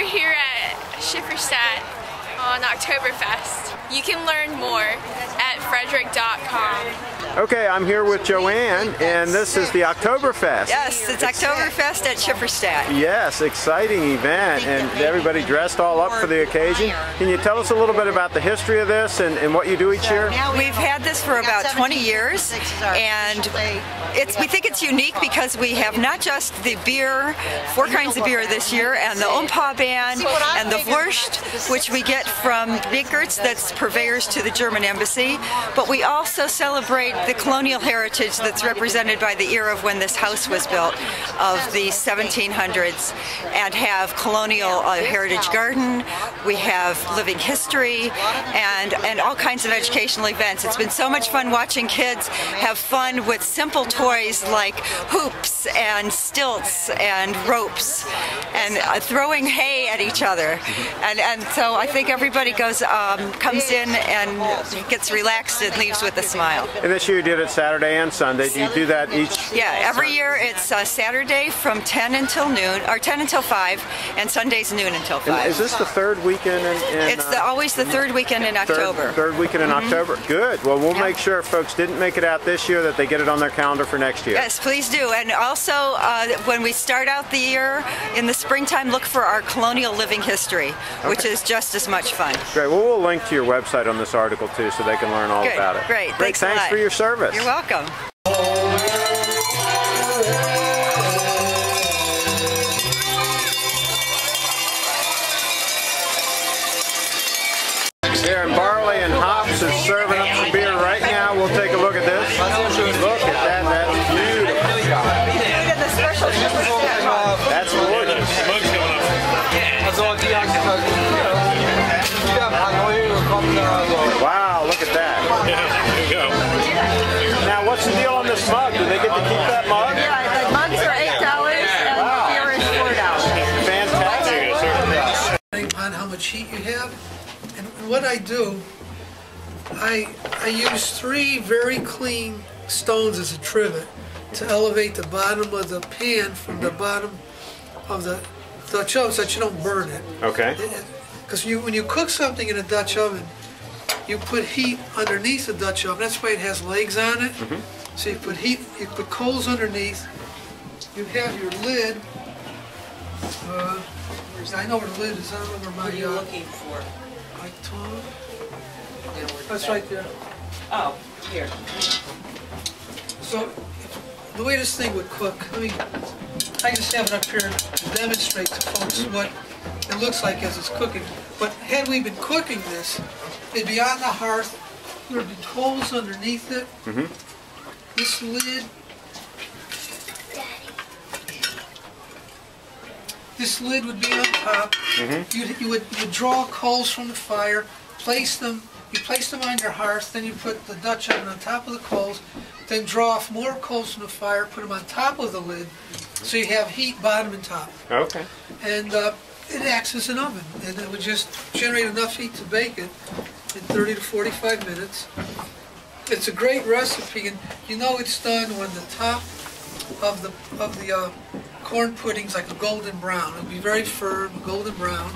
here at Schifferstadt on Oktoberfest. You can learn more at Frederick.com. Okay, I'm here with Joanne, and this is the Oktoberfest. Yes, it's Oktoberfest at Schifferstadt. Yes, exciting event, and everybody dressed all up for the occasion. Can you tell us a little bit about the history of this and what you do each year? We've had this for about 20 years, and we think it's unique because we have not just the beer, 4 kinds of beer this year, and the Umpa band, and the Wurst, which we get from Binkerts, that's purveyors to the German embassy, but we also celebrate the colonial heritage that's represented by the era of when this house was built, of the 1700s, and have colonial heritage garden. We have living history and all kinds of educational events. It's been so much fun watching kids have fun with simple toys like hoops and stilts and ropes and throwing hay at each other. And so I think everybody comes in and gets relaxed and leaves with a smile. And this year you did it Saturday and Sunday. Do you do that each? Yeah, every year it's Saturday from 10 until noon, or 10 until 5, and Sundays noon until 5. And is this the third weekend It's always the third weekend in October. Third weekend in October. Good. Well, we'll make sure if folks didn't make it out this year that they get it on their calendar for next year. Yes, please do. And also, when we start out the year in the springtime, look for our colonial living history, which is just as much fun. Great. Well, we'll link to your website on this article too, so they can learn all about it. Great. Thanks a lot. for your service. You're welcome. Here, and Barley and Hops is serving up some beer right now. We'll take a look at this. Look at that. That's beautiful. That's gorgeous. Wow, look at that. There you go. Now, what's the deal on this mug? Do they get to keep that mug? Yeah, the mugs are $8 and the beer is $4. Fantastic. Depending on how much heat you have. And what I do, I use 3 very clean stones as a trivet to elevate the bottom of the pan from the bottom of the Dutch oven so that you don't burn it. Okay. Because when you cook something in a Dutch oven, you put heat underneath the Dutch oven. That's why it has legs on it. So you put heat, you put coals underneath. You have your lid. I know where the lid is. I don't know where my. What are you looking for? My tongue. That's right there. Oh, here. So the way this thing would cook, I just have it up here to demonstrate to folks what it looks like as it's cooking. But had we been cooking this, it'd be on the hearth. There'd be coals underneath it. This lid. This lid would be on top. You would draw coals from the fire, place them. You place them on your hearth. Then you put the Dutch oven on top of the coals. Then draw off more coals from the fire, put them on top of the lid, so you have heat bottom and top. Okay. And it acts as an oven, and it would just generate enough heat to bake it in 30 to 45 minutes. It's a great recipe, and you know it's done when the top of the corn pudding's like a golden brown. It'll be very firm, golden brown,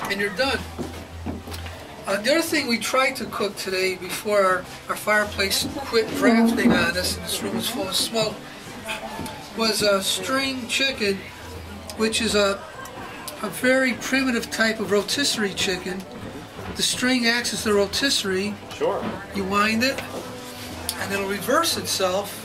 and you're done. The other thing we tried to cook today before our fireplace quit drafting on us and this room was full of smoke was a string chicken, which is a very primitive type of rotisserie chicken. The string acts as the rotisserie. Sure. You wind it, and it'll reverse itself.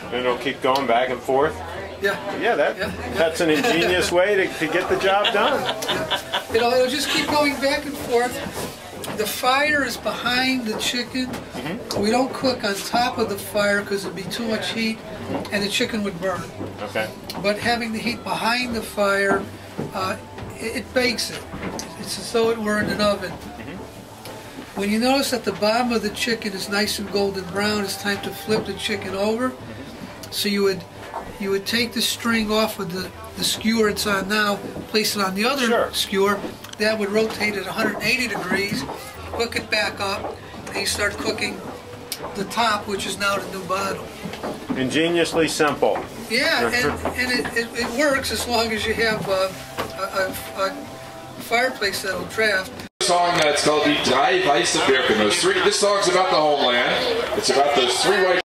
And it'll keep going back and forth. Yeah. Yeah, that's an ingenious way to get the job done. Yeah. It'll just keep going back and forth. The fire is behind the chicken. We don't cook on top of the fire because it'd be too much heat and the chicken would burn. Okay. But having the heat behind the fire, it bakes it. It's as though it were in an oven. When you notice that the bottom of the chicken is nice and golden brown, it's time to flip the chicken over. So you would take the string off of the skewer it's on now, place it on the other skewer. That would rotate at 180 degrees, hook it back up, and you start cooking the top, which is now the new bottom. Ingeniously simple. Yeah, and it works as long as you have a fireplace that'll draft. Song that's called Die Weiße Birken. This song's about the homeland. It's about those three white.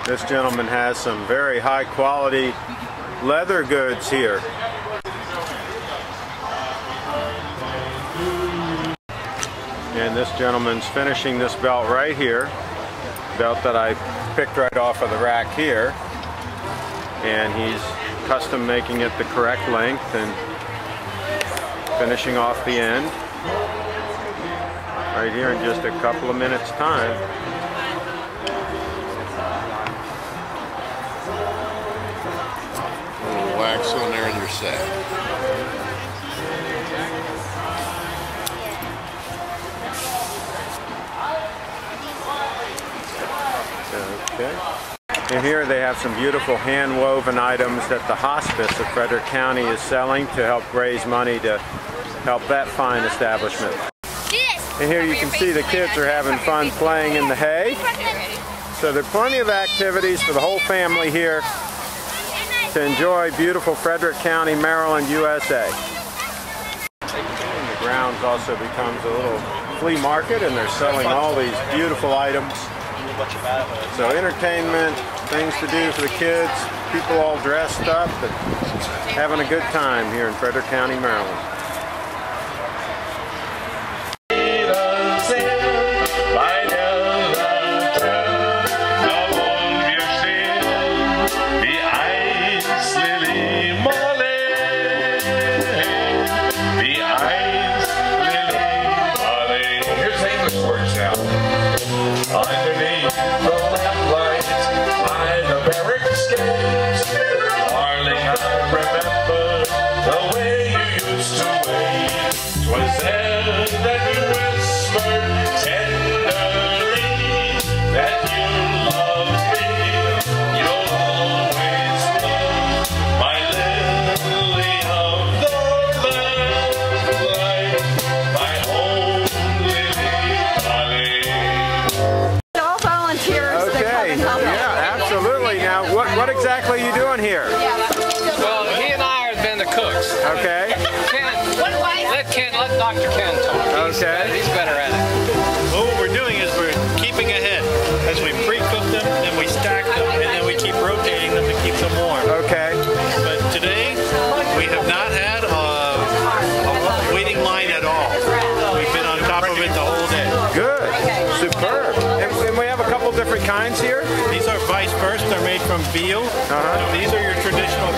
This gentleman has some very high quality leather goods here. And this gentleman's finishing this belt right here. Belt that I picked right off of the rack here. And he's custom making it the correct length and finishing off the end right here in just a couple of minutes time. Wax on there and you're set. Okay. And here they have some beautiful hand-woven items that the hospice of Frederick County is selling to help raise money to help that fine establishment. And here you can see the kids are having fun playing in the hay. So there are plenty of activities for the whole family here to enjoy beautiful Frederick County, Maryland, USA. And the grounds also becomes a little flea market, and they're selling all these beautiful items. So entertainment, things to do for the kids, people all dressed up and having a good time here in Frederick County, Maryland. Underneath the lamplight by the barracks gates, darling, I remember the way you used to wait. 'Twas then that you whispered tenderly that you loved me. You'll always love my lily of the lamplight, my own lily darling. Yeah, absolutely. Now, what exactly are you doing here? Well, he and I have been the cooks. Okay. Let Dr. Ken talk. Okay. He's better at it. Well, what we're doing is we're keeping ahead. As we pre-cook them, then we stack them, and then we keep rotating them to keep them warm. Okay. But today, we have not had a waiting line at all. We've been on top of it the whole day. Good. Superb. And we have a couple different kinds here. These are vice versa. They're made from veal. These are your traditional